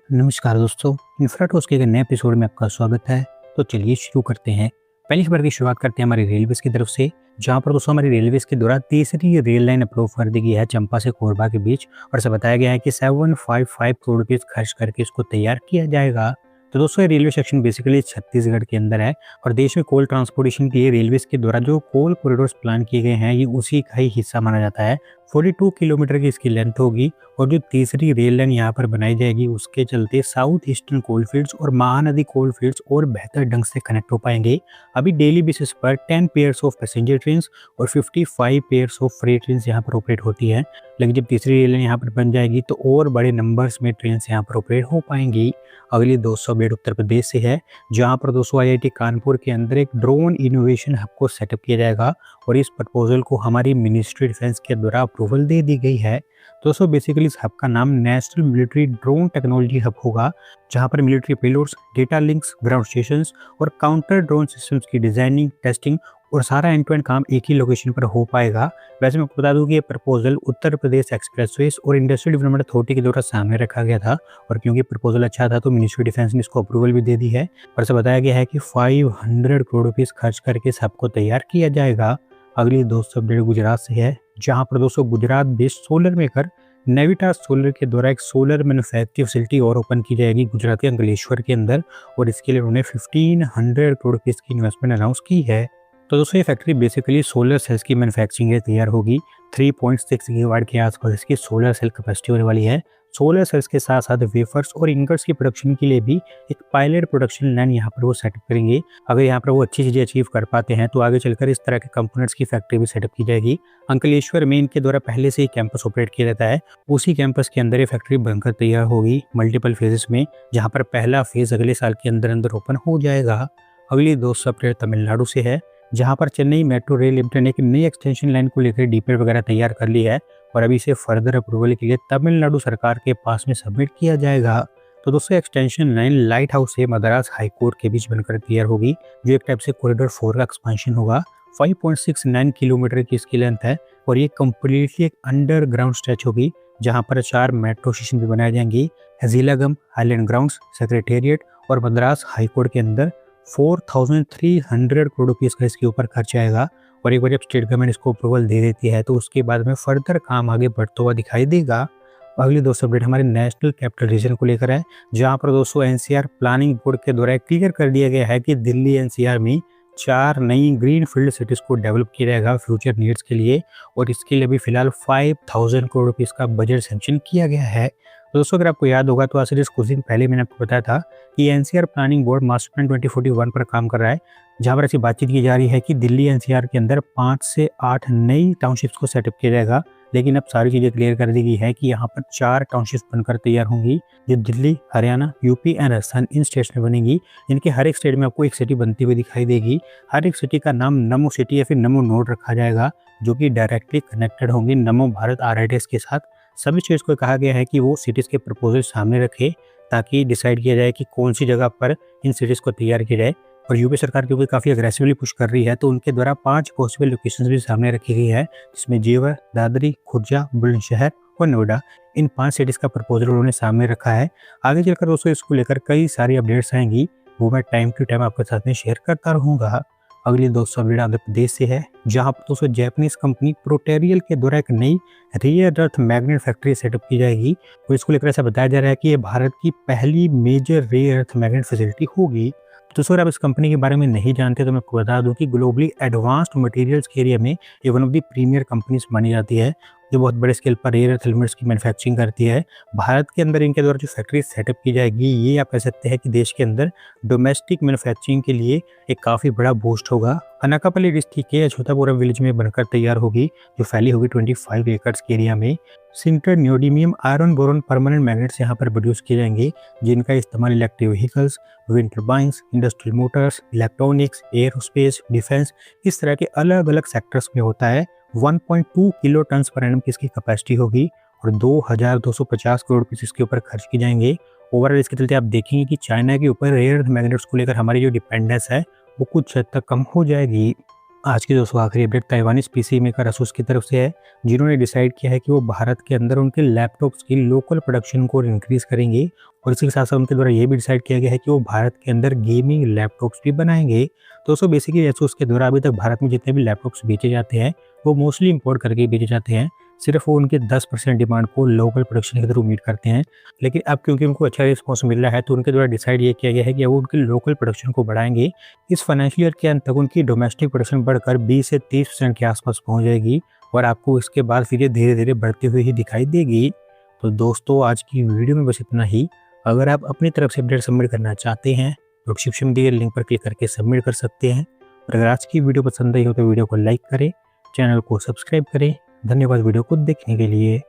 नमस्कार दोस्तों, इंफ्राटॉस के एक नए एपिसोड में आपका स्वागत है। तो चलिए शुरू करते हैं। पहली खबर की शुरुआत करते हैं हमारी रेलवेज की तरफ से, जहां पर दोस्तों हमारी रेलवेज के द्वारा तीसरी रेल लाइन अप्रूव कर दी गई है चंपा से कोरबा के बीच। और ऐसा बताया गया है कि 755 करोड़ रुपये खर्च करके इसको तैयार किया जाएगा। तो दोस्तों ये रेलवे सेक्शन बेसिकली छत्तीसगढ़ के अंदर है और देश में कोल ट्रांसपोर्टेशन के लिए रेलवेज के द्वारा जो कोल कॉरिडोर्स प्लान किए गए हैं ये उसी का ही हिस्सा माना जाता है। 42 किलोमीटर की इसकी लेंथ होगी और जो तीसरी रेल लाइन यहाँ पर बनाई जाएगी उसके चलते साउथ ईस्टर्न कोलफील्ड्स और महानदी कोलफील्ड्स और बेहतर ढंग से कनेक्ट हो पाएंगे। अभी डेली बेसिस पर 10 पेयर्स ऑफ पैसेंजर ट्रेन और 55 पेयर्स ऑफ फ्रेट ट्रेन यहाँ पर ऑपरेट होती है, लेकिन जब तीसरी रेल लाइन यहाँ पर बन जाएगी तो और बड़े नंबर्स में ट्रेन यहाँ पर ऑपरेट हो पाएंगी। अगली 200 अपडेट उत्तर प्रदेश से है, जहाँ पर दोस्तों IIT कानपुर के अंदर एक ड्रोन इनोवेशन हब को सेटअप किया जाएगा और इस प्रपोजल को हमारी मिनिस्ट्री डिफेंस के द्वारा अप्रूवल दे दी गई है। दोस्तों बेसिकली इस हब का नाम national military drone technology hub होगा, जहां पर military payloads, data links, ground stations और काउंटर ड्रोन सिस्टम्स की डिजाइनिंग, टेस्टिंग और सारा एंड टू एंड काम एक ही लोकेशन पर हो पाएगा। वैसे मैं आपको बता दूं कि ये प्रपोजल उत्तर प्रदेश एक्सप्रेसवेज और इंडस्ट्रियल डेवलपमेंट अथॉरिटी के द्वारा सामने रखा गया था और क्योंकि प्रपोजल अच्छा था तो मिनिस्ट्री डिफेंस ने इसको अप्रूवल भी दे दी है। और ऐसा बताया गया है कि 500 करोड़ रुपीज खर्च करके इस हब को तैयार किया जाएगा। अगली 200 अपडेट गुजरात से है, जहां पर दोस्तों Gujarat based solar maker Navitas solar के द्वारा एक सोलर मैन्युफैक्चरिंग फैसिलिटी और ओपन की जाएगी गुजरात के अंकलेश्वर के अंदर और इसके लिए उन्होंने 1500 करोड़ रुपीज की इन्वेस्टमेंट अनाउंस की है। तो दोस्तों ये फैक्ट्री बेसिकली सोलर सेल्स की मैन्युफैक्चरिंग के तैयार होगी। 3.6 गीगावाट के आसपास इसकी सोलर सेल कैपेसिटी होने वाली है। सोलर सेल्स के साथ साथ वेफर्स और इंगर्स की प्रोडक्शन के लिए भी एक पायलट प्रोडक्शन लाइन यहाँ पर वो सेटअप करेंगे। अगर यहाँ पर वो अच्छी चीज़ें अचीव कर पाते हैं तो आगे चलकर इस तरह के कंपोनेंट्स की फैक्ट्री भी सेटअप की जाएगी। अंकलेश्वर में इनके द्वारा पहले से ही कैंपस ऑपरेट किया जाता है, उसी कैंपस के अंदर ये फैक्ट्री बनकर तैयार होगी मल्टीपल फेजेस में, जहाँ पर पहला फेज अगले साल के अंदर अंदर ओपन हो जाएगा। अगली 200 अपडेट तमिलनाडु से है, जहां पर चेन्नई मेट्रो रेल लिमिटेड ने एक नई एक्सटेंशन लाइन को लेकर डीपीआर वगैरह तैयार कर ली है और अभी इसे फर्दर अप्रूवल के लिए तमिलनाडु सरकार के पास में सबमिट किया जाएगा। तो दोस्तों एक्सटेंशन लाइन लाइट हाउस से मद्रास हाई कोर्ट के बीच बनकर तैयार होगी, जो एक टाइप से कॉरिडोर 4 का एक्सपेंशन होगा। 5.69 किलोमीटर की इसकी लेंथ है और ये कम्प्लीटली एक अंडरग्राउंड स्ट्रेच होगी, जहां पर 4 मेट्रो स्टेशन भी बनाए जाएंगे। हजीलागम, हाईलैंड ग्राउंड्स, सेक्रेटेरिएट और मद्रास हाई कोर्ट के अंदर 4300 करोड़ रुपीस का इसके ऊपर खर्च आएगा और एक बार जब स्टेट गवर्नमेंट इसको अप्रूवल दे देती है तो उसके बाद में फर्दर काम आगे बढ़ता हुआ दिखाई देगा। अगली 200 अपडेट हमारे नेशनल कैपिटल रीजन को लेकर है, जहां पर दोस्तों NCR प्लानिंग बोर्ड के द्वारा क्लियर कर दिया गया है कि दिल्ली NCR में 4 नई ग्रीन फील्ड सिटीज को डेवलप किया जाएगा फ्यूचर नीड्स के लिए और इसके लिए भी फिलहाल 5000 करोड़ रुपीस का बजट सैंक्शन किया गया है। तो दोस्तों अगर आपको याद होगा तो आज से कुछ दिन पहले मैंने आपको बताया था कि NCR planning board master plan 2041 पर काम कर रहा है, जहां पर ऐसी बातचीत की जा रही है कि दिल्ली NCR के अंदर 5 से 8 नई टाउनशिप्स को सेटअप किया जाएगा। लेकिन अब सारी चीज़ें क्लियर कर दी गई है कि यहाँ पर 4 टाउनशिप्स बनकर तैयार होंगी, जो Delhi, Haryana, UP and Rajasthan in states में बनेंगी। इनके हर एक स्टेट में आपको एक सिटी बनती हुई दिखाई देगी। हर एक सिटी का नाम नमो सिटी या फिर नमो नोड रखा जाएगा, जो कि डायरेक्टली कनेक्टेड होंगे नमो भारत RITES के साथ। सभी स्टेट्स को कहा गया है कि वो सिटीज़ के प्रपोजल सामने रखे ताकि डिसाइड किया जाए कि कौन सी जगह पर इन सिटीज़ को तैयार किया जाए। और यूपी सरकार क्योंकि काफ़ी अग्रेसिवली पुश कर रही है तो उनके द्वारा 5 पॉसिबल लोकेशंस भी सामने रखी गई है, जिसमें जेवर, दादरी, खुर्जा, बुलंदशहर और नोएडा, इन 5 सिटीज़ का प्रपोजल उन्होंने सामने रखा है। आगे चलकर दोस्तों इसको लेकर कई सारी अपडेट्स आएंगी, वो मैं टाइम टू टाइम आपके साथ में शेयर करता रहूँगा। अगली 200 अपडेट आंध्र प्रदेश से है, जहां पर दोस्तों जापानीज कंपनी प्रोटेरियल के द्वारा एक नई rare earth magnet factory setup की जाएगी और इसको लेकर ऐसा बताया जा रहा है कि ये भारत की पहली major rare earth magnet facility होगी। दोस्तों अगर आप इस कंपनी के बारे में नहीं जानते तो मैं आपको बता दूं कि ग्लोबली एडवांस्ड मटेरियल्स के एरिया में ये one of the premier companies मानी जाती है, जो बहुत बड़े स्केल पर रेयर अर्थ एलिमेंट्स की मैन्युफैक्चरिंग करती है। भारत के अंदर इनके द्वारा जो फैक्ट्री सेटअप की जाएगी, ये आप कह सकते हैं कि देश के अंदर डोमेस्टिक मैन्युफैक्चरिंग के लिए एक काफ़ी बड़ा बूस्ट होगा। अनाकापल्ली डिस्ट्रिक्ट के अछोतापुरा विलेज में बनकर तैयार होगी, जो फैली होगी 25 एकड़ के एरिया में। Sinter neodymium iron boron permanent magnets यहाँ पर प्रोड्यूस किए जाएंगे, जिनका इस्तेमाल electric vehicles, wind turbines, industrial motors, electronics, aerospace, defence, इस तरह के अलग अलग सेक्टर्स में होता है। 1.2 किलो टन पर एनम की इसकी कैपेसिटी होगी और 2250 करोड़ रुपये इसके ऊपर खर्च किए जाएंगे। ओवरऑल इसके चलते आप देखेंगे कि चाइना के ऊपर रेयर अर्थ मैग्नेट्स को लेकर हमारी जो डिपेंडेंस है वो कुछ हद तक कम हो जाएगी। आज की दोस्तों आखिरी update Taiwanese PC maker ASUS की तरफ से है, जिन्होंने डिसाइड किया है कि वो भारत के अंदर उनके लैपटॉप्स की लोकल प्रोडक्शन को इंक्रीज करेंगे। और इसी के साथ साथ उनके द्वारा ये भी डिसाइड किया गया है कि वो भारत के अंदर गेमिंग लैपटॉप्स भी बनाएंगे। दोस्तों बेसिकली ASUS के द्वारा अभी तक भारत में जितने भी लैपटॉप्स बेचे जाते हैं वो मोस्टली इंपोर्ट करके बेचे जाते हैं। सिर्फ वो उनके 10% डिमांड को लोकल प्रोडक्शन के थ्रू मीट करते हैं। लेकिन अब क्योंकि उनको अच्छा रिस्पॉन्स मिल रहा है तो उनके द्वारा डिसाइड ये किया गया है कि वो उनके लोकल प्रोडक्शन को बढ़ाएंगे। इस फाइनेंशियल ईयर के अंत तक उनकी डोमेस्टिक प्रोडक्शन बढ़कर 20 से 30% के आसपास पहुंच जाएगी और आपको इसके बाद फिर ये धीरे धीरे बढ़ती हुई ही दिखाई देगी। तो दोस्तों आज की वीडियो में बस इतना ही। अगर आप अपनी तरफ से अपडेट सबमिट करना चाहते हैं तो डिस्क्रिप्शन में दिए लिंक पर क्लिक करके सबमिट कर सकते हैं। और अगर आज की वीडियो पसंद आई हो तो वीडियो को लाइक करें, चैनल को सब्सक्राइब करें। धन्यवाद वीडियो को देखने के लिए।